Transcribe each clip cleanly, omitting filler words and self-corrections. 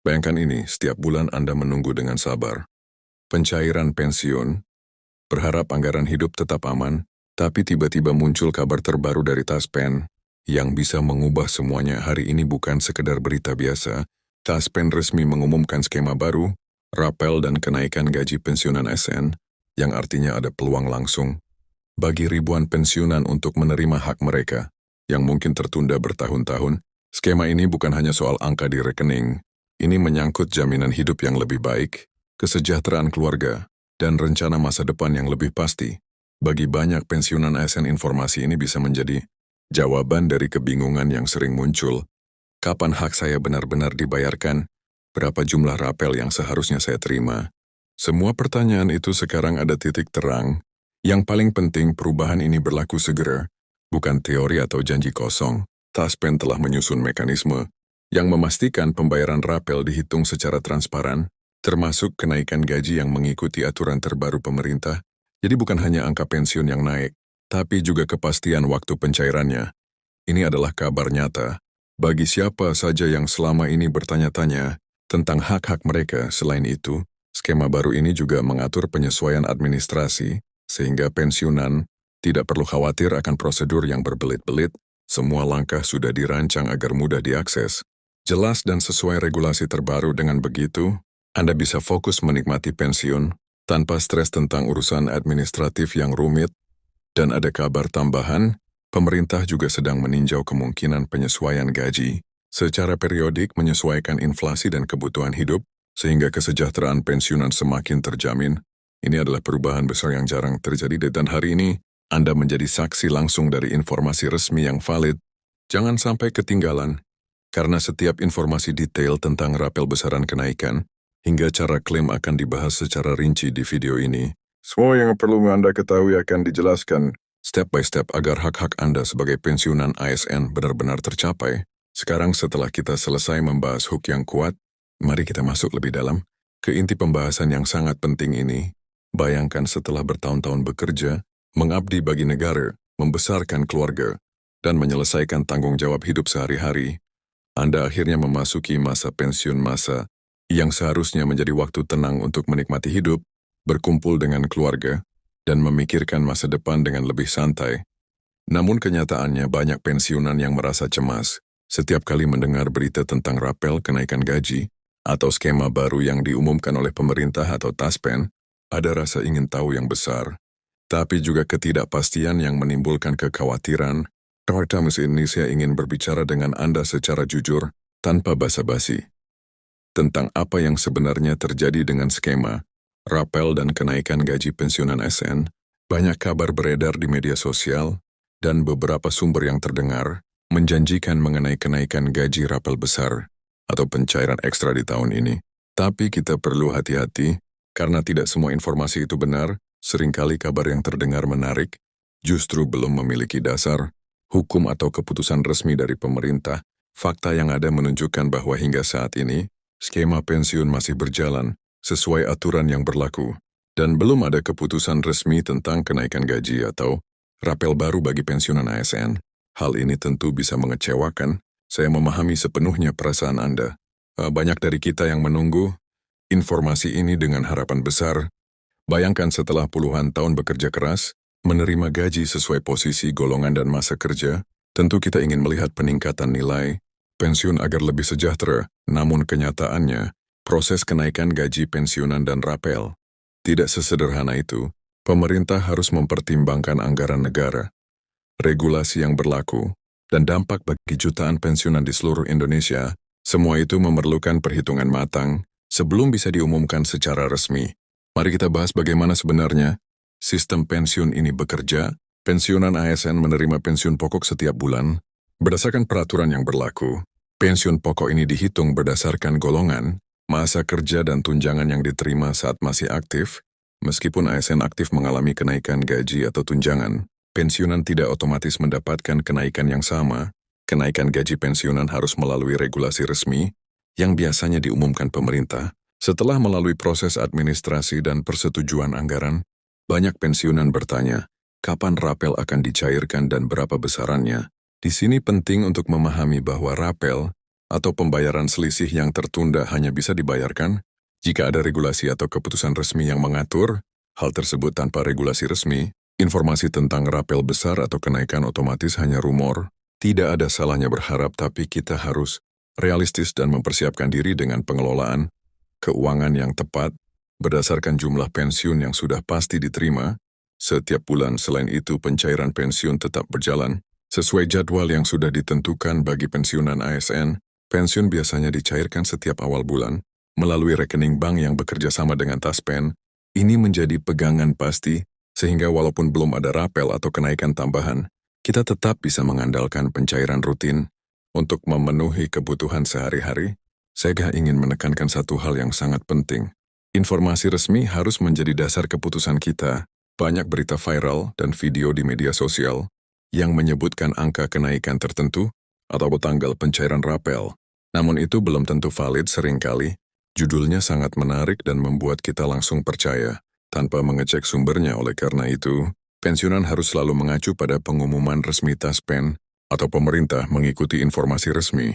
Bayangkan ini, setiap bulan Anda menunggu dengan sabar. Pencairan pensiun, berharap anggaran hidup tetap aman, tapi tiba-tiba muncul kabar terbaru dari Taspen yang bisa mengubah semuanya. Hari ini bukan sekedar berita biasa. Taspen resmi mengumumkan skema baru, rapel dan kenaikan gaji pensiunan ASN, yang artinya ada peluang langsung bagi ribuan pensiunan untuk menerima hak mereka yang mungkin tertunda bertahun-tahun. Skema ini bukan hanya soal angka di rekening, ini menyangkut jaminan hidup yang lebih baik, kesejahteraan keluarga, dan rencana masa depan yang lebih pasti. Bagi banyak pensiunan ASN, informasi ini bisa menjadi jawaban dari kebingungan yang sering muncul. Kapan hak saya benar-benar dibayarkan? Berapa jumlah rapel yang seharusnya saya terima? Semua pertanyaan itu sekarang ada titik terang. Yang paling penting, perubahan ini berlaku segera, bukan teori atau janji kosong. Taspen telah menyusun mekanisme yang memastikan pembayaran rapel dihitung secara transparan, termasuk kenaikan gaji yang mengikuti aturan terbaru pemerintah. Jadi bukan hanya angka pensiun yang naik, tapi juga kepastian waktu pencairannya. Ini adalah kabar nyata bagi siapa saja yang selama ini bertanya-tanya tentang hak-hak mereka. Selain itu, skema baru ini juga mengatur penyesuaian administrasi, sehingga pensiunan tidak perlu khawatir akan prosedur yang berbelit-belit. Semua langkah sudah dirancang agar mudah diakses, jelas dan sesuai regulasi terbaru. Dengan begitu, Anda bisa fokus menikmati pensiun tanpa stres tentang urusan administratif yang rumit. Dan ada kabar tambahan, pemerintah juga sedang meninjau kemungkinan penyesuaian gaji secara periodik menyesuaikan inflasi dan kebutuhan hidup, sehingga kesejahteraan pensiunan semakin terjamin. Ini adalah perubahan besar yang jarang terjadi, dan hari ini Anda menjadi saksi langsung dari informasi resmi yang valid. Jangan sampai ketinggalan, karena setiap informasi detail tentang rapel besaran kenaikan hingga cara klaim akan dibahas secara rinci di video ini. Semua yang perlu Anda ketahui akan dijelaskan step by step agar hak-hak Anda sebagai pensiunan ASN benar-benar tercapai. Sekarang setelah kita selesai membahas hook yang kuat, mari kita masuk lebih dalam ke inti pembahasan yang sangat penting ini. Bayangkan setelah bertahun-tahun bekerja, mengabdi bagi negara, membesarkan keluarga, dan menyelesaikan tanggung jawab hidup sehari-hari, Anda akhirnya memasuki masa pensiun, masa yang seharusnya menjadi waktu tenang untuk menikmati hidup, berkumpul dengan keluarga, dan memikirkan masa depan dengan lebih santai. Namun kenyataannya banyak pensiunan yang merasa cemas setiap kali mendengar berita tentang rapel kenaikan gaji atau skema baru yang diumumkan oleh pemerintah atau Taspen. Ada rasa ingin tahu yang besar, tapi juga ketidakpastian yang menimbulkan kekhawatiran. Times ini saya ingin berbicara dengan Anda secara jujur, tanpa basa-basi, tentang apa yang sebenarnya terjadi dengan skema rapel dan kenaikan gaji pensiunan ASN. Banyak kabar beredar di media sosial, dan beberapa sumber yang terdengar menjanjikan mengenai kenaikan gaji rapel besar atau pencairan ekstra di tahun ini. Tapi kita perlu hati-hati, karena tidak semua informasi itu benar. Seringkali kabar yang terdengar menarik justru belum memiliki dasar hukum atau keputusan resmi dari pemerintah. Fakta yang ada menunjukkan bahwa hingga saat ini, skema pensiun masih berjalan sesuai aturan yang berlaku, dan belum ada keputusan resmi tentang kenaikan gaji atau rapel baru bagi pensiunan ASN. Hal ini tentu bisa mengecewakan. Saya memahami sepenuhnya perasaan Anda. Banyak dari kita yang menunggu informasi ini dengan harapan besar. Bayangkan setelah puluhan tahun bekerja keras, menerima gaji sesuai posisi, golongan, dan masa kerja, tentu kita ingin melihat peningkatan nilai pensiun agar lebih sejahtera. Namun kenyataannya, proses kenaikan gaji pensiunan dan rapel tidak sesederhana itu. Pemerintah harus mempertimbangkan anggaran negara, regulasi yang berlaku, dan dampak bagi jutaan pensiunan di seluruh Indonesia. Semua itu memerlukan perhitungan matang sebelum bisa diumumkan secara resmi. Mari kita bahas bagaimana sebenarnya sistem pensiun ini bekerja. Pensiunan ASN menerima pensiun pokok setiap bulan. Berdasarkan peraturan yang berlaku, pensiun pokok ini dihitung berdasarkan golongan, masa kerja, dan tunjangan yang diterima saat masih aktif. Meskipun ASN aktif mengalami kenaikan gaji atau tunjangan, pensiunan tidak otomatis mendapatkan kenaikan yang sama. Kenaikan gaji pensiunan harus melalui regulasi resmi yang biasanya diumumkan pemerintah. Setelah melalui proses administrasi dan persetujuan anggaran, banyak pensiunan bertanya, kapan rapel akan dicairkan dan berapa besarannya. Di sini penting untuk memahami bahwa rapel atau pembayaran selisih yang tertunda hanya bisa dibayarkan jika ada regulasi atau keputusan resmi yang mengatur hal tersebut. Tanpa regulasi resmi, informasi tentang rapel besar atau kenaikan otomatis hanya rumor. Tidak ada salahnya berharap, tapi kita harus realistis dan mempersiapkan diri dengan pengelolaan keuangan yang tepat berdasarkan jumlah pensiun yang sudah pasti diterima setiap bulan. Selain itu, pencairan pensiun tetap berjalan sesuai jadwal yang sudah ditentukan. Bagi pensiunan ASN, pensiun biasanya dicairkan setiap awal bulan melalui rekening bank yang bekerja sama dengan Taspen. Ini menjadi pegangan pasti, sehingga walaupun belum ada rapel atau kenaikan tambahan, kita tetap bisa mengandalkan pencairan rutin untuk memenuhi kebutuhan sehari-hari. Saya ingin menekankan satu hal yang sangat penting. Informasi resmi harus menjadi dasar keputusan kita. Banyak berita viral dan video di media sosial yang menyebutkan angka kenaikan tertentu atau tanggal pencairan rapel. Namun itu belum tentu valid. Seringkali judulnya sangat menarik dan membuat kita langsung percaya tanpa mengecek sumbernya. Oleh karena itu, pensiunan harus selalu mengacu pada pengumuman resmi Taspen atau pemerintah. Mengikuti informasi resmi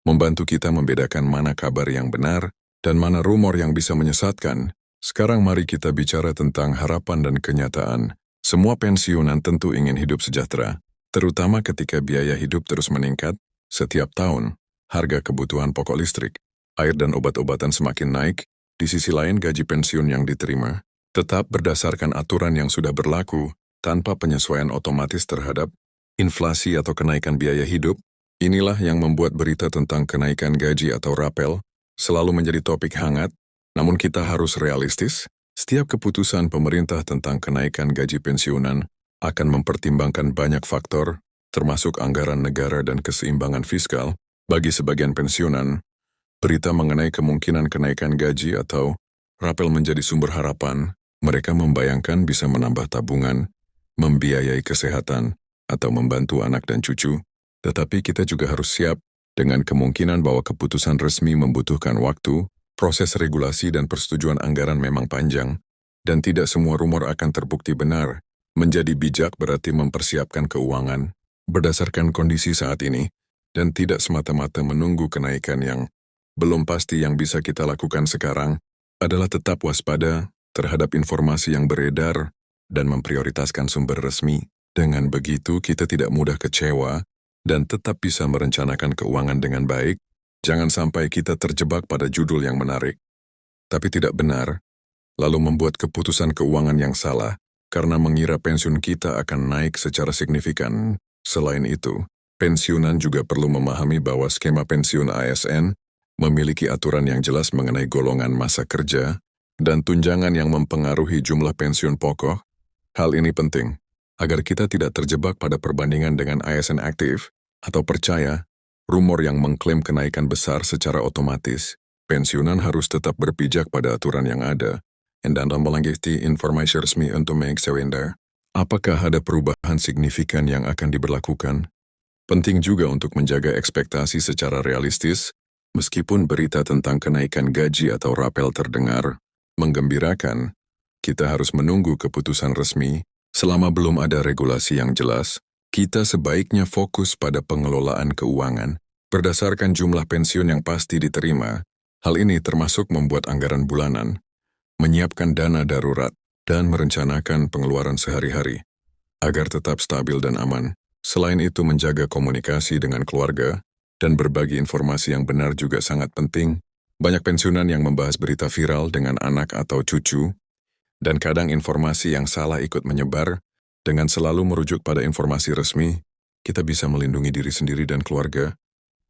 membantu kita membedakan mana kabar yang benar dan mana rumor yang bisa menyesatkan. Sekarang mari kita bicara tentang harapan dan kenyataan. Semua pensiunan tentu ingin hidup sejahtera, terutama ketika biaya hidup terus meningkat. Setiap tahun, harga kebutuhan pokok listrik, air dan obat-obatan semakin naik. Di sisi lain, gaji pensiun yang diterima tetap berdasarkan aturan yang sudah berlaku tanpa penyesuaian otomatis terhadap inflasi atau kenaikan biaya hidup. Inilah yang membuat berita tentang kenaikan gaji atau rapel selalu menjadi topik hangat. Namun kita harus realistis. Setiap keputusan pemerintah tentang kenaikan gaji pensiunan akan mempertimbangkan banyak faktor, termasuk anggaran negara dan keseimbangan fiskal. Bagi sebagian pensiunan, berita mengenai kemungkinan kenaikan gaji atau rapel menjadi sumber harapan. Mereka membayangkan bisa menambah tabungan, membiayai kesehatan, atau membantu anak dan cucu. Tetapi kita juga harus siap dengan kemungkinan bahwa keputusan resmi membutuhkan waktu. Proses regulasi dan persetujuan anggaran memang panjang, dan tidak semua rumor akan terbukti benar. Menjadi bijak berarti mempersiapkan keuangan berdasarkan kondisi saat ini, dan tidak semata-mata menunggu kenaikan yang belum pasti. Yang bisa kita lakukan sekarang adalah tetap waspada terhadap informasi yang beredar dan memprioritaskan sumber resmi. Dengan begitu, kita tidak mudah kecewa dan tetap bisa merencanakan keuangan dengan baik. Jangan sampai kita terjebak pada judul yang menarik, tapi tidak benar, lalu membuat keputusan keuangan yang salah karena mengira pensiun kita akan naik secara signifikan. Selain itu, pensiunan juga perlu memahami bahwa skema pensiun ASN memiliki aturan yang jelas mengenai golongan masa kerja dan tunjangan yang mempengaruhi jumlah pensiun pokok. Hal ini penting agar kita tidak terjebak pada perbandingan dengan ASN aktif atau percaya rumor yang mengklaim kenaikan besar secara otomatis. Pensiunan harus tetap berpijak pada aturan yang ada dan melengkapi informasi resmi untuk mengetahui apakah ada perubahan signifikan yang akan diberlakukan. Penting juga untuk menjaga ekspektasi secara realistis. Meskipun berita tentang kenaikan gaji atau rapel terdengar menggembirakan, kita harus menunggu keputusan resmi. Selama belum ada regulasi yang jelas, kita sebaiknya fokus pada pengelolaan keuangan berdasarkan jumlah pensiun yang pasti diterima. Hal ini termasuk membuat anggaran bulanan, menyiapkan dana darurat, dan merencanakan pengeluaran sehari-hari agar tetap stabil dan aman. Selain itu, menjaga komunikasi dengan keluarga dan berbagi informasi yang benar juga sangat penting. Banyak pensiunan yang membahas berita viral dengan anak atau cucu, dan kadang informasi yang salah ikut menyebar. Dengan selalu merujuk pada informasi resmi, kita bisa melindungi diri sendiri dan keluarga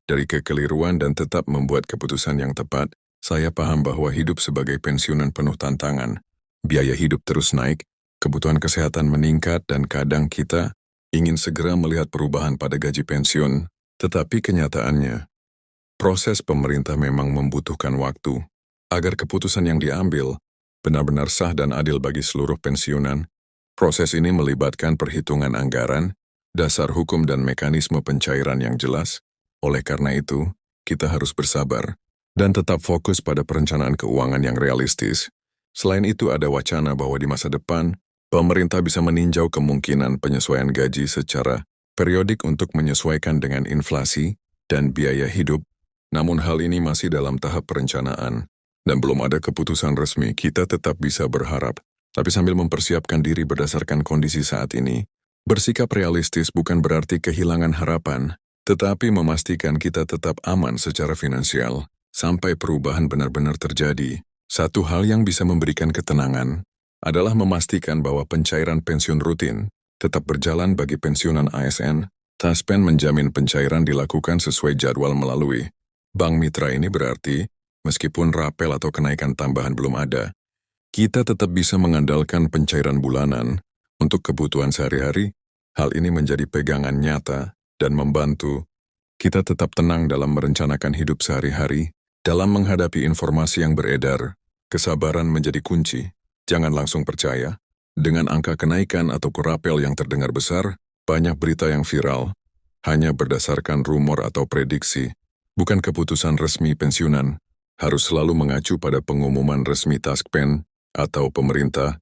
dari kekeliruan dan tetap membuat keputusan yang tepat. Saya paham bahwa hidup sebagai pensiunan penuh tantangan. Biaya hidup terus naik, kebutuhan kesehatan meningkat, dan kadang kita ingin segera melihat perubahan pada gaji pensiun. Tetapi kenyataannya, proses pemerintah memang membutuhkan waktu agar keputusan yang diambil benar-benar sah dan adil bagi seluruh pensiunan. Proses ini melibatkan perhitungan anggaran, dasar hukum dan mekanisme pencairan yang jelas. Oleh karena itu, kita harus bersabar dan tetap fokus pada perencanaan keuangan yang realistis. Selain itu, ada wacana bahwa di masa depan, pemerintah bisa meninjau kemungkinan penyesuaian gaji secara periodik untuk menyesuaikan dengan inflasi dan biaya hidup. Namun hal ini masih dalam tahap perencanaan, dan belum ada keputusan resmi. Kita tetap bisa berharap, tapi sambil mempersiapkan diri berdasarkan kondisi saat ini. Bersikap realistis bukan berarti kehilangan harapan, tetapi memastikan kita tetap aman secara finansial, sampai perubahan benar-benar terjadi. Satu hal yang bisa memberikan ketenangan adalah memastikan bahwa pencairan pensiun rutin tetap berjalan bagi pensiunan ASN. Taspen menjamin pencairan dilakukan sesuai jadwal melalui bank mitra. Ini berarti, meskipun rapel atau kenaikan tambahan belum ada, kita tetap bisa mengandalkan pencairan bulanan untuk kebutuhan sehari-hari. Hal ini menjadi pegangan nyata dan membantu kita tetap tenang dalam merencanakan hidup sehari-hari. Dalam menghadapi informasi yang beredar, kesabaran menjadi kunci. Jangan langsung percaya. Dengan angka kenaikan atau rapel yang terdengar besar, banyak berita yang viral hanya berdasarkan rumor atau prediksi, bukan keputusan resmi pensiunan. Harus selalu mengacu pada pengumuman resmi Taspen atau pemerintah